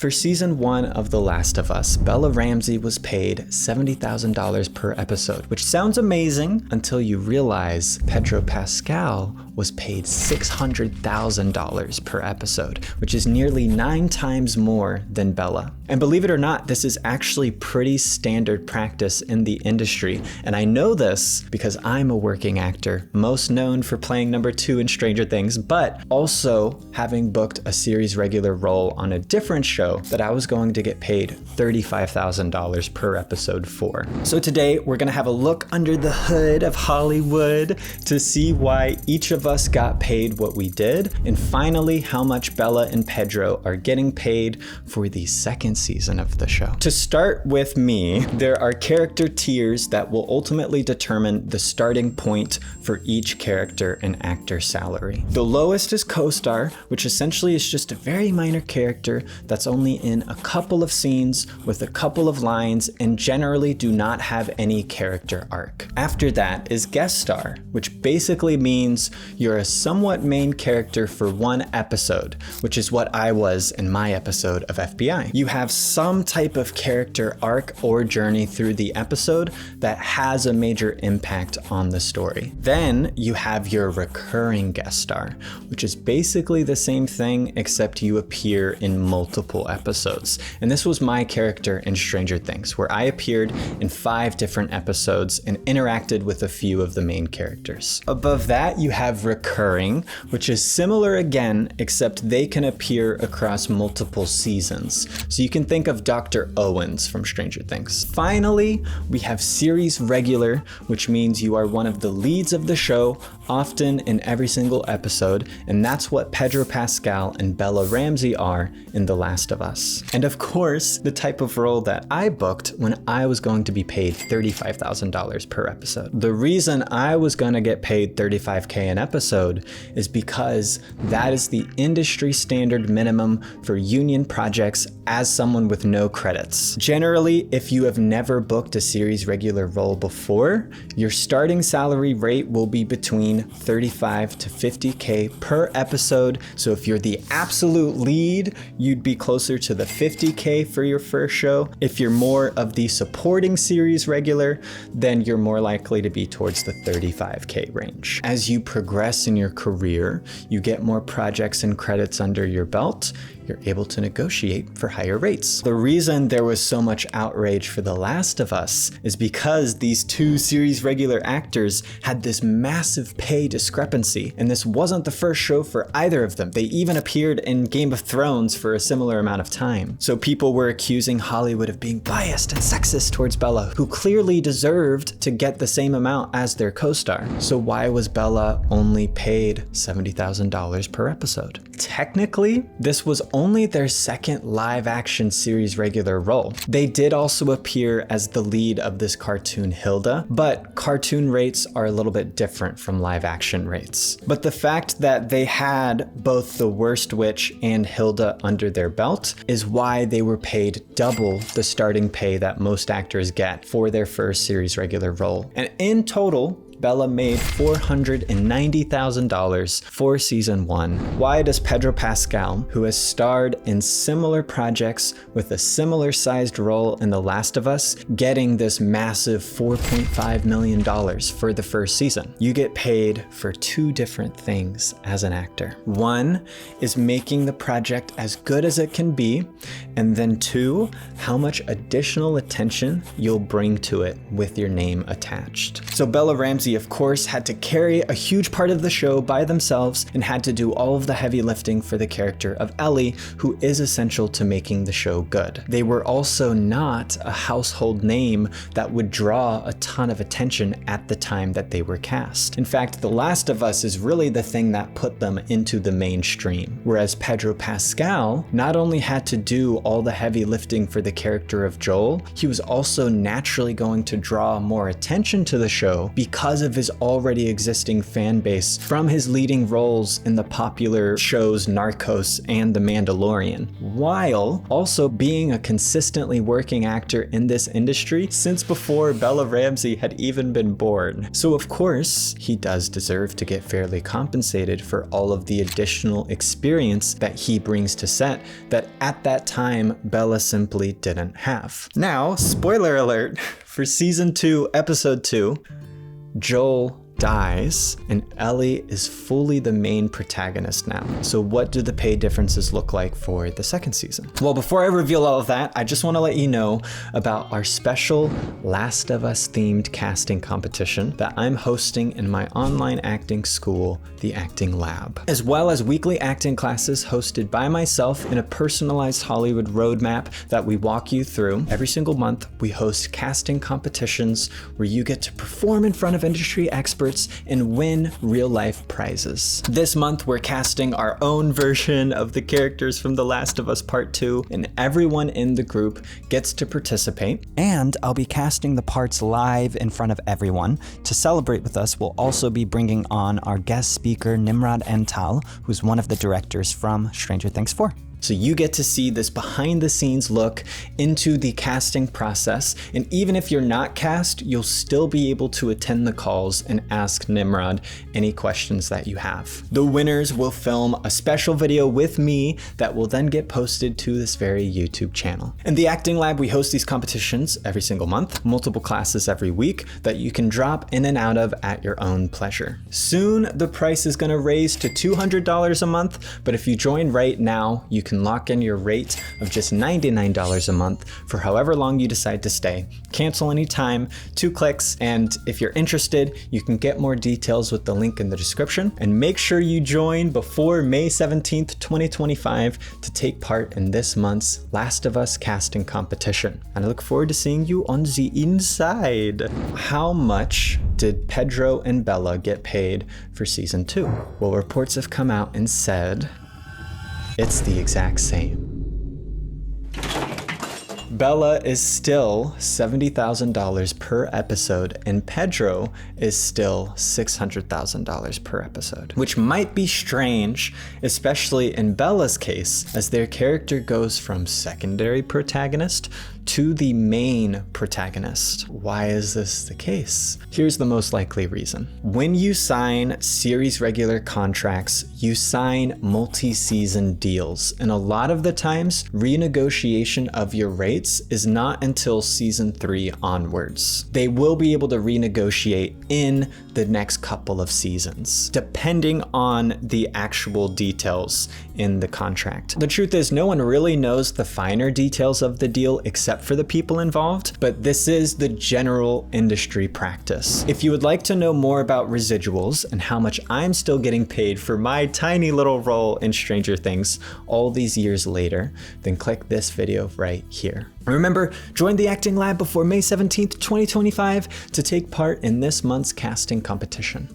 For season 1 of The Last of Us, Bella Ramsey was paid $70,000 per episode, which sounds amazing until you realize Pedro Pascal was paid $600,000 per episode, which is nearly 9 times more than Bella. And believe it or not, this is actually pretty standard practice in the industry. And I know this because I'm a working actor, most known for playing number 2 in Stranger Things, but also having booked a series regular role on a different show that I was going to get paid $35,000 per episode for. So today we're gonna have a look under the hood of Hollywood to see why each of us got paid what we did, and finally how much Bella and Pedro are getting paid for the second season of the show. To start with me, there are character tiers that will ultimately determine the starting point for each character and actor salary. The lowest is co-star, which essentially is just a very minor character that's only in a couple of scenes with a couple of lines and generally do not have any character arc. After that is guest star, which basically means you're a somewhat main character for one episode, which is what I was in my episode of FBI. You have some type of character arc or journey through the episode that has a major impact on the story. Then you have your recurring guest star, which is basically the same thing except you appear in multiple episodes. And this was my character in Stranger Things, where I appeared in 5 different episodes and interacted with a few of the main characters. Above that, you have recurring, which is similar again, except they can appear across multiple seasons. So you can think of Dr. Owens from Stranger Things. Finally, we have series regular, which means you are one of the leads of the show, often in every single episode, and that's what Pedro Pascal and Bella Ramsey are in The Last of Us. And of course, the type of role that I booked when I was going to be paid $35,000 per episode. The reason I was going to get paid $35K an episode is because that is the industry standard minimum for union projects as someone with no credits. Generally, if you have never booked a series regular role before, your starting salary rate will be between $35 to $50K per episode. So if you're the absolute lead, you'd be closer to the $50K for your first show. If you're more of the supporting series regular, then you're more likely to be towards the $35K range. As you progress in your career, you get more projects and credits under your belt, you're able to negotiate for higher rates. The reason there was so much outrage for The Last of Us is because these 2 series regular actors had this massive pay discrepancy, and this wasn't the first show for either of them. They even appeared in Game of Thrones for a similar amount of time. So people were accusing Hollywood of being biased and sexist towards Bella, who clearly deserved to get the same amount as their co-star. So why was Bella only paid $70,000 per episode? Technically, this was only their second live action series regular role. They did also appear as the lead of this cartoon Hilda, but cartoon rates are a little bit different from live action rates. But the fact that they had both the Worst Witch and Hilda under their belt is why they were paid double the starting pay that most actors get for their first series regular role. And in total, Bella made $490,000 for season 1. Why does Pedro Pascal, who has starred in similar projects with a similar sized role in The Last of Us, getting this massive $4.5 million for the first season? You get paid for 2 different things as an actor. One is making the project as good as it can be, and then 2, how much additional attention you'll bring to it with your name attached. So Bella Ramsey, of course, had to carry a huge part of the show by themselves and had to do all of the heavy lifting for the character of Ellie, who is essential to making the show good. They were also not a household name that would draw a ton of attention at the time that they were cast. In fact, The Last of Us is really the thing that put them into the mainstream, whereas Pedro Pascal not only had to do all the heavy lifting for the character of Joel, he was also naturally going to draw more attention to the show because because of his already existing fan base from his leading roles in the popular shows Narcos and The Mandalorian, while also being a consistently working actor in this industry since before Bella Ramsey had even been born. So of course, he does deserve to get fairly compensated for all of the additional experience that he brings to set that at that time Bella simply didn't have. Now, spoiler alert, for season 2, episode 2, Joel dies and Ellie is fully the main protagonist now. So what do the pay differences look like for the second season? Well, before I reveal all of that, I just want to let you know about our special Last of Us themed casting competition that I'm hosting in my online acting school, The Acting Lab, as well as weekly acting classes hosted by myself in a personalized Hollywood roadmap that we walk you through. Every single month, we host casting competitions where you get to perform in front of industry experts and win real-life prizes. This month, we're casting our own version of the characters from The Last of Us Part 2, and everyone in the group gets to participate. And I'll be casting the parts live in front of everyone. To celebrate with us, we'll also be bringing on our guest speaker, Nimrod Ental, who's one of the directors from Stranger Things 4. So you get to see this behind the scenes look into the casting process. And even if you're not cast, you'll still be able to attend the calls and ask Nimrod any questions that you have. The winners will film a special video with me that will then get posted to this very YouTube channel. In the Acting Lab, we host these competitions every single month, multiple classes every week that you can drop in and out of at your own pleasure. Soon, the price is gonna raise to $200 a month, but if you join right now, you can lock in your rate of just $99 a month for however long you decide to stay. Cancel anytime, 2 clicks, and if you're interested, you can get more details with the link in the description. And make sure you join before May 17th, 2025 to take part in this month's Last of Us casting competition. And I look forward to seeing you on the inside. How much did Pedro and Bella get paid for season 2? Well, reports have come out and said it's the exact same. Bella is still $70,000 per episode, and Pedro is still $600,000 per episode, which might be strange, especially in Bella's case, as their character goes from secondary protagonist to the main protagonist. Why is this the case? Here's the most likely reason. When you sign series regular contracts, you sign multi-season deals, and a lot of the times, renegotiation of your rates is not until season 3 onwards. They will be able to renegotiate in the next couple of seasons, depending on the actual details in the contract. The truth is, no one really knows the finer details of the deal except for the people involved, but this is the general industry practice. If you would like to know more about residuals and how much I'm still getting paid for my tiny little role in Stranger Things all these years later, then click this video right here. Remember, join the Acting Lab before May 17th, 2025 to take part in this month's casting competition.